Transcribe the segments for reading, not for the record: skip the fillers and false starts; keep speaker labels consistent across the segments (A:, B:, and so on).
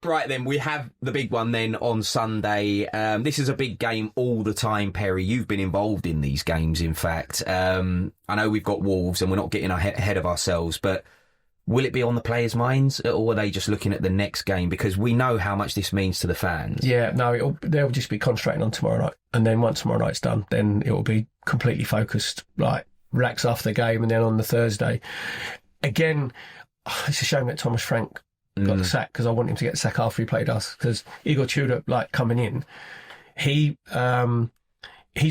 A: Right then, we have the big one then on Sunday. This is a big game all the time, Perry. You've been involved in these games, in fact. I know we've got Wolves and we're not getting ahead of ourselves, but will it be on the players' minds, or are they just looking at the next game? Because we know how much this means to the fans.
B: Yeah, no, they'll just be concentrating on tomorrow night. And then once tomorrow night's done, then it will be completely focused, like relax after the game, and then on the Thursday. Again, it's a shame that Thomas Frank got the sack, because I want him to get the sack after he played us, because Igor Tudor, like, coming in, his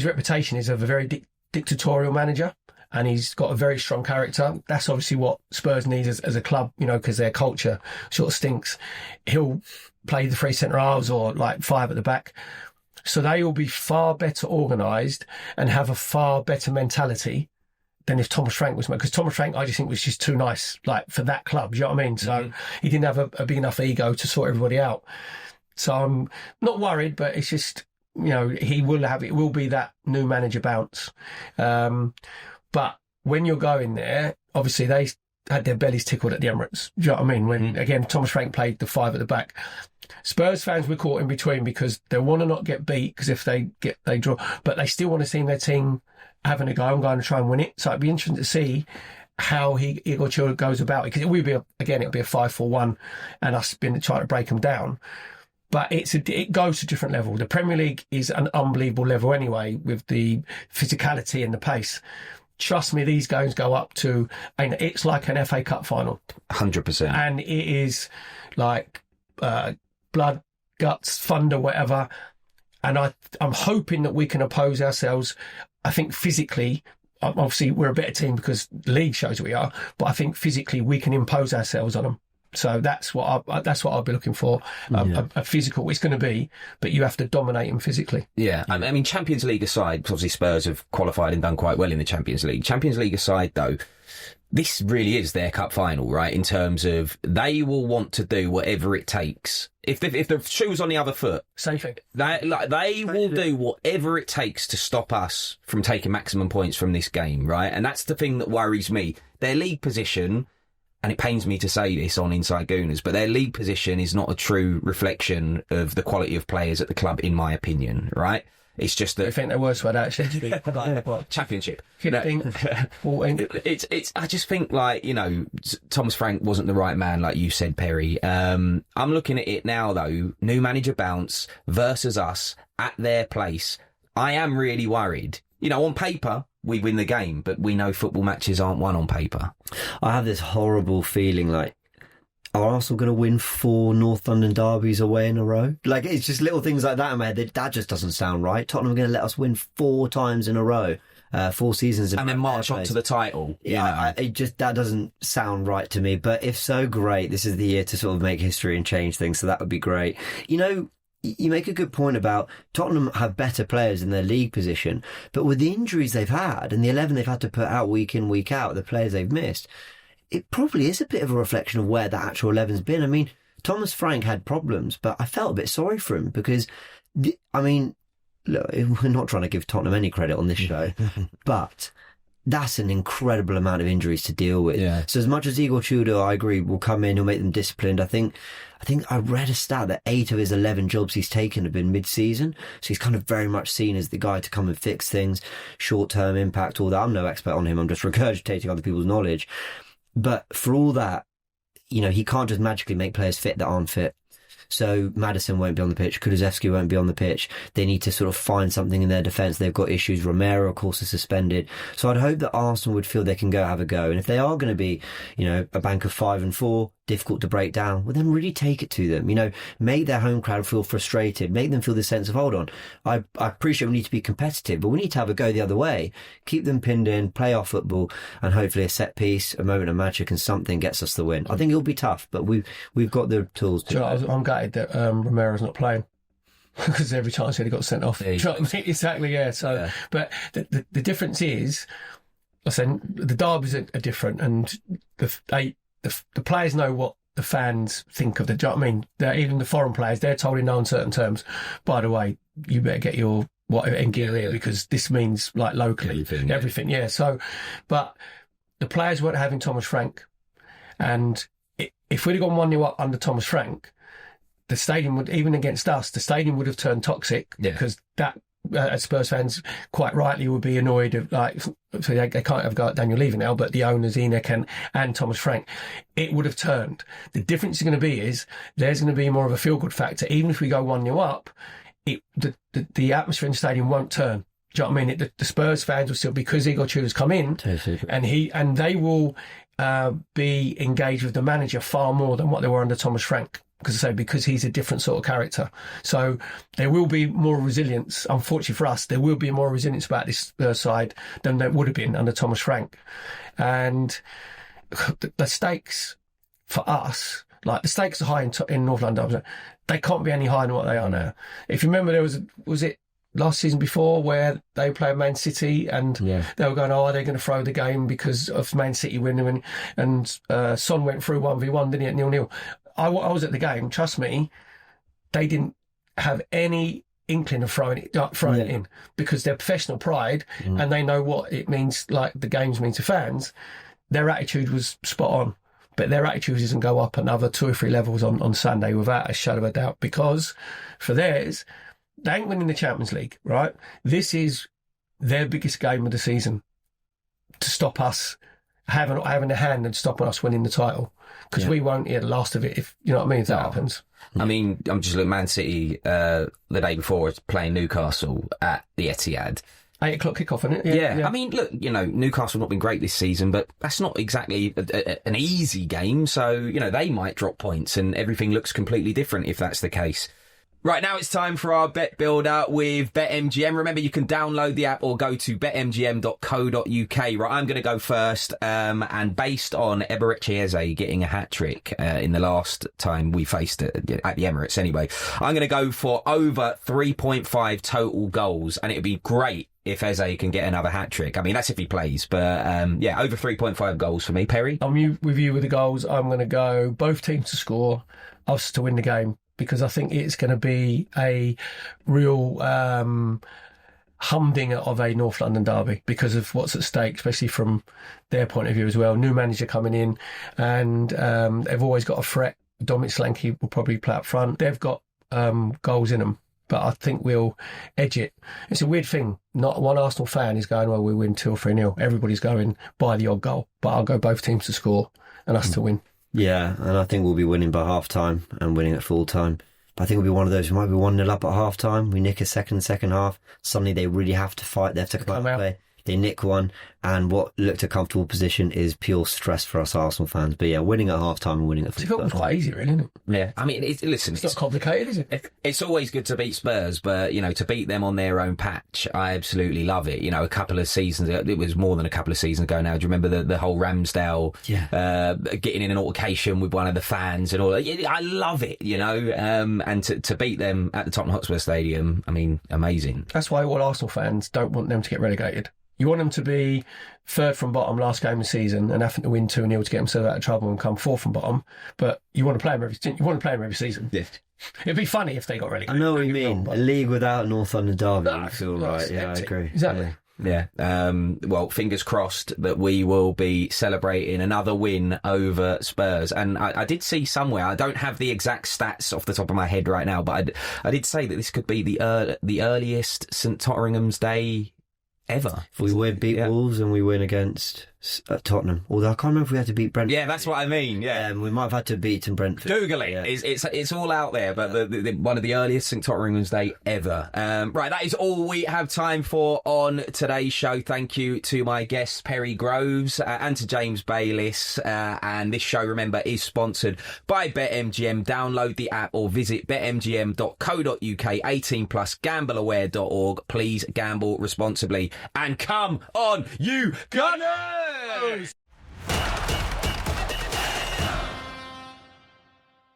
B: reputation is of a very dictatorial manager, and he's got a very strong character. That's obviously what Spurs needs as a club, you know, because their culture sort of stinks. He'll play the three centre halves or like five at the back, so they will be far better organised and have a far better mentality than if Thomas Frank was, because Thomas Frank, I just think, was just too nice, like, for that club. Do you know what I mean? So he didn't have a big enough ego to sort everybody out. So I'm not worried, but it's just, you know, it will be that new manager bounce. But when you're going there, obviously they had their bellies tickled at the Emirates. Do you know what I mean? When again Thomas Frank played the five at the back. Spurs fans were caught in between, because they want to not get beat, because if they draw, but they still want to see their team having a go and going to try and win it. So it'd be interesting to see how Igor Tudor goes about it, because it'll be a 5-4-1 and us trying to break them down. But it goes to a different level. The Premier League is an unbelievable level anyway, with the physicality and the pace. Trust me, these games go up to, and it's like an FA Cup final.
A: 100%.
B: And it is like blood, guts, thunder, whatever. And I'm hoping that we can oppose ourselves. I think physically, obviously we're a better team because the league shows we are, but I think physically we can impose ourselves on them. So that's what I'll be looking for. A physical, it's going to be, but you have to dominate them physically.
A: Yeah, I mean, Champions League aside, because obviously Spurs have qualified and done quite well in the Champions League. Champions League aside, though, this really is their cup final, right? In terms of they will want to do whatever it takes. If the shoe's on the other foot,
B: same thing.
A: They will do whatever it takes to stop us from taking maximum points from this game, right? And that's the thing that worries me. Their league position, and it pains me to say this on Inside Gooners, but their league position is not a true reflection of the quality of players at the club, in my opinion, right? It's just that...
B: I think they're worse for that, actually.
A: Championship.
B: 15, 14.
A: I just think, like, you know, Thomas Frank wasn't the right man, like you said, Perry. I'm looking at it now, though. New manager bounce versus us at their place. I am really worried. You know, on paper, we win the game, but we know football matches aren't won on paper.
C: I have this horrible feeling like, are Arsenal going to win 4 North London derbies away in a row? Like, it's just little things like that in my head. That just doesn't sound right. Tottenham are going to let us win 4 times in a row, 4 seasons.
A: And then march on to the title.
C: Yeah, that doesn't sound right to me. But if so, great. This is the year to sort of make history and change things. So that would be great. You know, you make a good point about Tottenham have better players in their league position. But with the injuries they've had and the 11 they've had to put out week in, week out, the players they've missed, it probably is a bit of a reflection of where that actual 11's been. I mean, Thomas Frank had problems, but I felt a bit sorry for him because, I mean, look, we're not trying to give Tottenham any credit on this show, but that's an incredible amount of injuries to deal with. Yeah. So as much as Igor Tudor, I agree, will come in, he'll make them disciplined. I think I read a stat that 8 of his 11 jobs he's taken have been mid-season. So he's kind of very much seen as the guy to come and fix things, short-term impact, all that. I'm no expert on him. I'm just regurgitating other people's knowledge. But for all that, you know, he can't just magically make players fit that aren't fit. So Maddison won't be on the pitch. Kulusevski won't be on the pitch. They need to sort of find something in their defence. They've got issues. Romero, of course, is suspended. So I'd hope that Arsenal would feel they can have a go. And if they are going to be, you know, a bank of 5 and 4, difficult to break down, well, then really take it to them. You know, make their home crowd feel frustrated. Make them feel the sense of, hold on, I appreciate we need to be competitive, but we need to have a go the other way. Keep them pinned in, play our football, and hopefully a set piece, a moment of magic, and something gets us the win. I think it'll be tough, but we've got the tools to.
B: I'm gutted that Romero's not playing. Because every chance he got sent off. Exactly, yeah. So, yeah. But the difference is, I said, the derbies are different, and the players know what the fans think of the. Do you know what I mean? Even the foreign players, they're told in no uncertain terms, by the way, you better get your whatever in gear here because this means like locally everything. Yeah. So, but the players weren't having Thomas Frank, and if we'd have gone 1-0 up under Thomas Frank, the stadium would, even against us, the stadium would have turned toxic because that. As Spurs fans quite rightly would be annoyed of so they can't have got Daniel Levy now, but the owners Enoch and Thomas Frank, it would have turned. The difference is going to be there's going to be more of a feel good factor. Even if we go 1-0 up, the atmosphere in the stadium won't turn. Do you know what I mean? The Spurs fans will still, because Igor Tudor's come in, and they will be engaged with the manager far more than what they were under Thomas Frank. Because he's a different sort of character. So there will be more resilience. Unfortunately for us, there will be more resilience about this side than there would have been under Thomas Frank. And the stakes for us, like the stakes are high in North London. They can't be any higher than what they are now. If you remember, was it last season before where they played Man City and they were going, are they going to throw the game because of Man City winning? And Son went through 1v1, didn't he, at 0-0. I was at the game. Trust me, they didn't have any inkling of throwing it in because they're professional pride and they know what it means. Like the games mean to fans. Their attitude was spot on, but their attitude doesn't go up another 2 or 3 levels on Sunday without a shadow of a doubt. Because for theirs, they ain't winning the Champions League, right? This is their biggest game of the season to stop us having a hand and stopping us winning the title. Because we won't hear the last of it, if you know what I mean, if that happens.
A: I mean, I'm just looking at Man City the day before playing Newcastle at the Etihad.
B: 8 o'clock kickoff, isn't it?
A: Yeah. I mean, look, Newcastle not been great this season, but that's not exactly an easy game. So, they might drop points and everything looks completely different if that's the case. Right, now it's time for our bet builder with BetMGM. Remember, you can download the app or go to betmgm.co.uk. Right, I'm going to go first. And based on Eberechi Eze getting a hat-trick in the last time we faced it at the Emirates anyway, I'm going to go for over 3.5 total goals. And it would be great if Eze can get another hat-trick. I mean, that's if he plays. But, over 3.5 goals for me. Perry?
B: I'm with you with the goals. I'm going to go both teams to score, us to win the game. Because I think it's going to be a real humdinger of a North London derby because of what's at stake, especially from their point of view as well. New manager coming in and they've always got a threat. Dominic Solanke will probably play up front. They've got goals in them, but I think we'll edge it. It's a weird thing. Not one Arsenal fan is going, well, we win 2 or 3-0. Everybody's going by the odd goal, but I'll go both teams to score and us to win.
C: Yeah, and I think we'll be winning by half-time and winning at full-time. But I think we'll be one of those who might be 1-0 up at half-time. We nick a second half. Suddenly they really have to fight. They have to come out and play. They nick one, and what looked a comfortable position is pure stress for us Arsenal fans. But yeah, winning at half-time and winning at full-time.
B: It's quite easy, really, isn't it?
A: Yeah. I mean, it's
B: not complicated, is it?
A: It's always good to beat Spurs, but, to beat them on their own patch, I absolutely love it. A couple of seasons, it was more than a couple of seasons ago now. Do you remember the whole Ramsdale getting in an altercation with one of the fans and all that? I love it, and to beat them at the Tottenham Hotspur Stadium, I mean, amazing.
B: That's why all Arsenal fans don't want them to get relegated. You want them to be 3rd from bottom last game of the season and having to win 2-0 to get themselves out of trouble and come 4th from bottom. But you want to play them every season. Yeah. It'd be funny if they got relegated.
C: I know what you mean. A league without North London derby would feel right. Yeah, I agree.
B: Exactly.
A: Yeah. Well, fingers crossed that we will be celebrating another win over Spurs. And I did see somewhere, I don't have the exact stats off the top of my head right now, but I did say that this could be the earliest St Totteringham's Day ever.
C: If we beat Wolves and we win against Tottenham. Although I can't remember if we had to beat Brentford.
A: Yeah, that's what I mean. Yeah,
C: we might have had to beat Brentford.
A: Google it. Yeah. It's all out there. But the one of the earliest St Totteringham's Day ever. Right, that is all we have time for on today's show. Thank you to my guests Perry Groves and to James Bayliss. And this show, remember, is sponsored by BetMGM. Download the app or visit betmgm.co.uk. 18+, gambleaware.org. Please gamble responsibly. And come on, you Gunners!